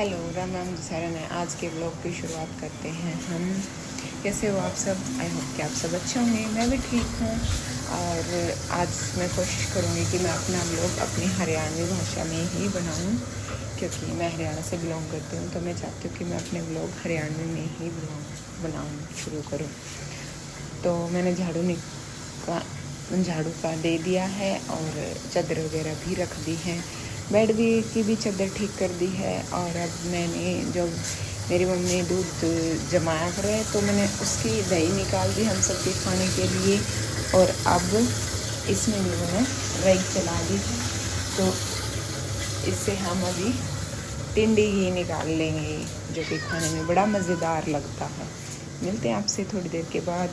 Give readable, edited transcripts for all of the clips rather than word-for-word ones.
Hello, Ram Ram ji सारा ने। आज के ब्लॉग की शुरुआत करते हैं हम। कैसे हो आप सब? आई होप कि आप सब अच्छे होंगे। मैं भी ठीक हूँ। और आज मैं कोशिश करूँगी कि मैं अपना ब्लॉग अपनी हरियाणवी भाषा में ही बनाऊँ, क्योंकि मैं हरियाणा से बिलोंग करती हूँ। तो मैं चाहती हूँ कि मैं अपने ब्लॉग हरियाणवी में ही बनाऊँ शुरू करूँ। तो मैंने झाड़ू का दे दिया है और चादर वगैरह भी रख दी है। बेड की भी चादर ठीक कर दी है। और अब मैंने जो मेरी मम्मी दूध जमाया कर रहे तो मैंने उसकी दही निकाल दी हम सबके खाने के लिए। और अब इसमें भी मैंने रई चला दी है। तो इससे हम अभी टिंडी घी निकाल लेंगे, जो कि खाने में बड़ा मज़ेदार लगता है। मिलते हैं आपसे थोड़ी देर के बाद।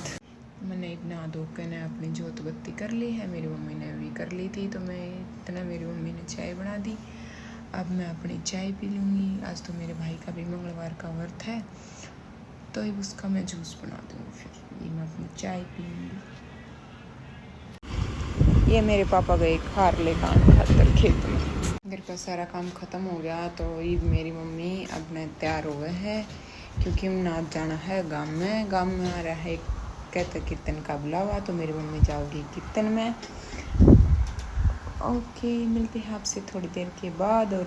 मैंने नहा धो कर ने अपनी जोत बत्ती कर ली है। मेरी मम्मी ने भी कर ली थी, तो मैं इतना मेरी मम्मी ने चाय बना दी। अब मैं अपनी चाय पी लूँगी। आज तो मेरे भाई का भी मंगलवार का व्रत है, तो अब उसका मैं जूस बना दूँगी। फिर ये मैं अपनी चाय पीऊँगी। ये मेरे पापा गए खार ले खातर खेत में। घर का सारा काम ख़त्म हो गया, तो ये मेरी मम्मी अब तैयार हो गए हैं, क्योंकि नाच जाना है गाँव में। गाँव में आ रहा है कहते कीर्तन का बुलावा, तो मेरी मम्मी जाओगी कीर्तन में। ओके, मिलते हैं आपसे थोड़ी देर के बाद। और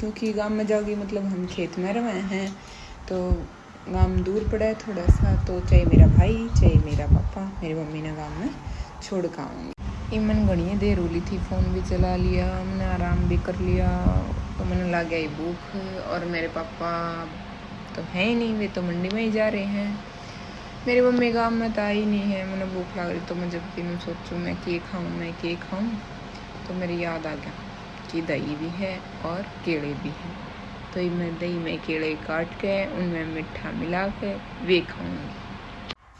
क्योंकि गांव में जाओगी मतलब हम खेत में रहे हैं, तो गांव दूर पड़ा है थोड़ा सा, तो चाहे मेरा भाई चाहे मेरा पापा मेरी मम्मी ने गांव में छोड़ कर आऊँगी। मन घनी देर होली थी, फ़ोन भी चला लिया, मैंने आराम भी कर लिया। तो मैंने लग गई भूख। और मेरे पापा तो है ही नहीं, वे तो मंडी में ही जा रहे हैं। मेरी मम्मी गाँव में तो आई नहीं है। मैंने भूख लग रही, तो मैं जब भी मैं सोचूँ मैं के खाऊँ, तो मेरी याद आ गया कि दही भी है और केले भी हैं। तो मैं दही में केले काट के उनमें मीठा मिला के वे खाऊँगी।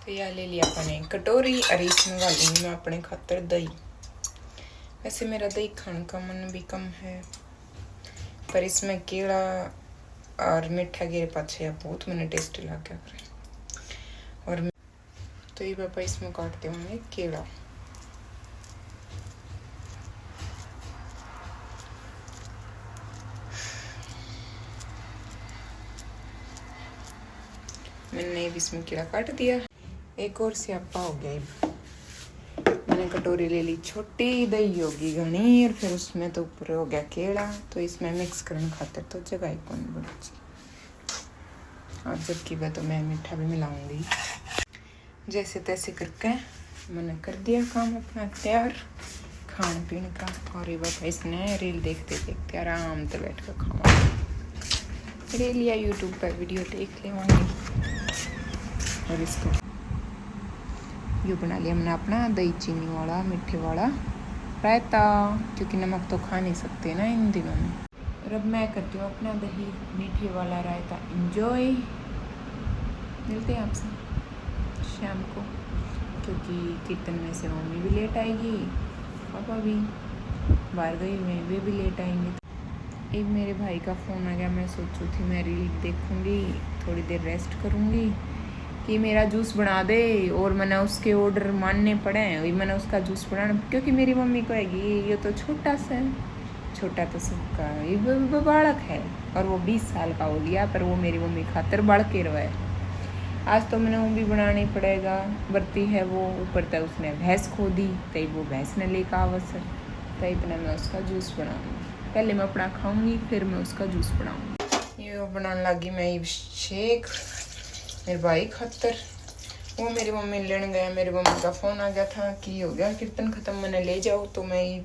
तो यह ले लिया अपने कटोरी, और इसमें डालूँगी मैं अपने खातर दही। वैसे मेरा दही खाने का मन भी कम है, पर इसमें केला और मीठा गिरे पाछे बहुत मैंने टेस्टी लग गया। और तो ये पापा इसमें काटते होंगे केला। मैंने इसमें केला काट दिया। एक और स्यापा हो गया। मैंने कटोरी ले ली छोटी, दही होगी घनी, और फिर उसमें तो ऊपर हो गया केला। तो इसमें मिक्स करने खातिर तो जगह ही कौन बची। और जबकि वह तो मैं मीठा भी मिलाऊंगी। जैसे तैसे करके मैंने कर दिया काम अपना तैयार खाने पीने का। और ये बाबा इसने रील देखते देखते आराम से बैठ कर खावा रील या यूट्यूब पर वीडियो देख लेवांगी। और इसको ये बना लिया मैंने अपना दही चीनी वाला मीठे वाला रायता, क्योंकि नमक तो खा नहीं सकते ना इन दिनों में। और अब मैं करती हूँ अपना दही मीठे वाला रायता इंजॉय। मिलते हैं आपसे शाम को, क्योंकि कीर्तन में से मम्मी भी लेट आएगी, पापा भी बाहर गई हुए, वे भी लेट आएंगे। एक मेरे भाई का फ़ोन आ गया। मैं सोचू थी मैं रील देखूँगी, थोड़ी देर रेस्ट करूँगी कि मेरा जूस बना दे। और मैंने उसके ऑर्डर मानने पड़े हैं, वही मैंने उसका जूस बनाना, क्योंकि मेरी मम्मी कहेगी ये तो छोटा सा है। छोटा तो सबका, ये बालक है, और वो 20 साल का हो गया, पर वो मेरी मम्मी खातर बढ़ के रहा है। आज तो मैंने वो भी बनाना ही पड़ेगा। बरती है वो, ऊपर तक उसने भैंस खो दी, तई वो भैंस ने लेकर आवस है, तई इतना मैं उसका जूस बनाऊँगी। पहले मैं अपना खाऊंगी, फिर मैं उसका जूस बनाऊंगी। ये बनाने लगी मैं ये शेक मेरे भाई खातर। वो मेरी मम्मी लेने गया, मेरी मम्मी का फ़ोन आ गया था कि हो गया कीर्तन ख़त्म, मैंने ले जाओ। तो मैं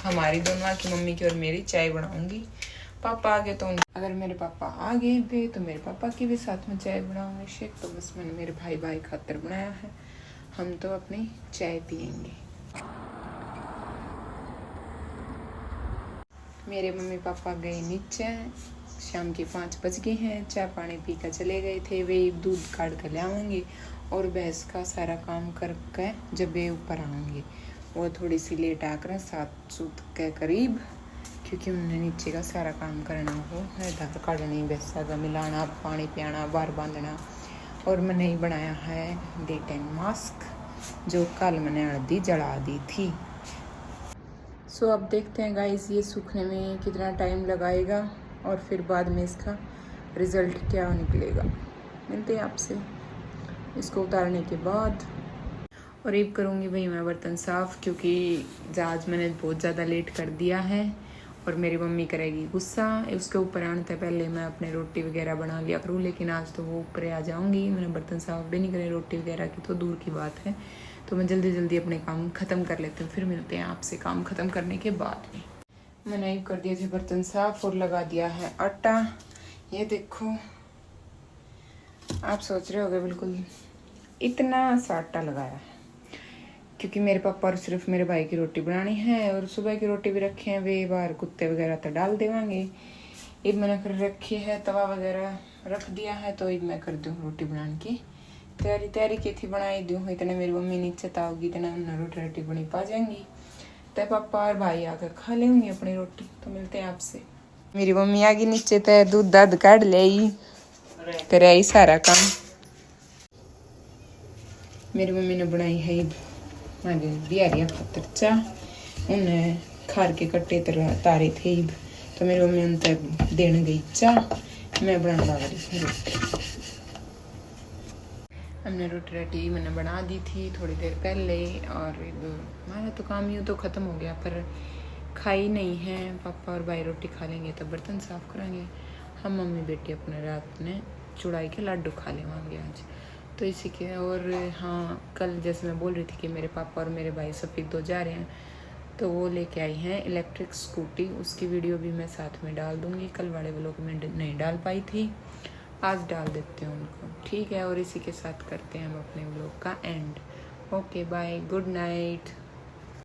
हमारी दोनों की, मम्मी की और मेरी चाय बनाऊंगी। पापा आ गए तो अगर मेरे पापा आ गए थे तो मेरे पापा की भी साथ में चाय बनाऊंगी शेक। तो बस मैंने मेरे भाई खातर बनाया है, हम तो अपनी चाय पियेंगे। मेरे मम्मी पापा गए नीचे, शाम के 5 बज गए हैं। चाय पानी पी कर चले गए थे। वे दूध काट कर ले आऊँगी और भैंस का सारा काम करके जब वे ऊपर आऊँगी। वो थोड़ी सी लेट आकर 7 के करीब, क्योंकि उन्हें नीचे का सारा काम करना हो है, धार काटनी, भैंसा का मिलाना, पानी पियाना, बार बांधना। और मैंने ही बनाया है डे टाइम मास्क, जो कल मैंने हल्दी जला दी थी। सो अब देखते हैं गाइस ये सूखने में कितना टाइम लगाएगा। और फिर बाद में इसका रिज़ल्ट क्या निकलेगा। मिलते हैं आपसे इसको उतारने के बाद। और अब करूँगी भाई मैं बर्तन साफ़, क्योंकि आज मैंने बहुत ज़्यादा लेट कर दिया है और मेरी मम्मी करेगी गुस्सा। उसके ऊपर आने से पहले मैं अपने रोटी वगैरह बना लिया करूँ, लेकिन आज तो वो ऊपर आ जाऊँगी। मैंने बर्तन साफ़ भी नहीं करे, रोटी वगैरह की तो दूर की बात है। तो मैं जल्दी जल्दी अपने काम ख़त्म कर लेती हूँ, फिर मिलते हैं आपसे काम ख़त्म करने के बाद में। मैंने कर दिए थे बर्तन साफ़ और लगा दिया है आटा। ये देखो, आप सोच रहे होगे बिल्कुल इतना सा आटा लगाया है, क्योंकि मेरे पापा और सिर्फ मेरे भाई की रोटी बनानी है और सुबह की रोटी भी रखे हैं, वे बाहर कुत्ते वगैरह तो डाल देवांगे। अब मैंने कर रखी है, तवा वगैरह रख दिया है, तो अब मैं कर दूँ रोटी बनाने की तैयारी की थी, बनाई दूँ। इतने मेरी मम्मी नीचे ताओगी, इतना रोटी बनी पा जाएंगी, तय पापा और भाई आकर खा लेंगे अपनी रोटी। तो मिलते हैं आपसे। मेरी मम्मी आ गई नीचे, तय दूध दध काट ले करे सारा काम। मेरी मम्मी ने बनाई है मारे बिहारिया खातर चाह, उन्हें खार के कट्टे तारे थे। तो मेरी मम्मी उन तक देने गई चाह, मैं बनाने लगा रही रोटी। हमने रोटी मैंने बना दी थी थोड़ी देर पहले, और हमारा तो काम यूँ तो ख़त्म हो गया, पर खाई नहीं है। पापा और भाई रोटी खा लेंगे तो बर्तन साफ़ करेंगे। हम मम्मी बेटी अपने रात में चुड़ाई के लड्डू खा लेवांगे आज, तो इसी के। और हाँ, कल जैसे मैं बोल रही थी कि मेरे पापा और मेरे भाई सफ़ीद दो जा रहे हैं, तो वो लेके आई हैं इलेक्ट्रिक स्कूटी। उसकी वीडियो भी मैं साथ में डाल दूँगी। कल वाले व्लॉग में नहीं डाल पाई थी, आज डाल देते हैं उनको, ठीक है। और इसी के साथ करते हैं हम अपने व्लॉग का end. Okay bye, good night.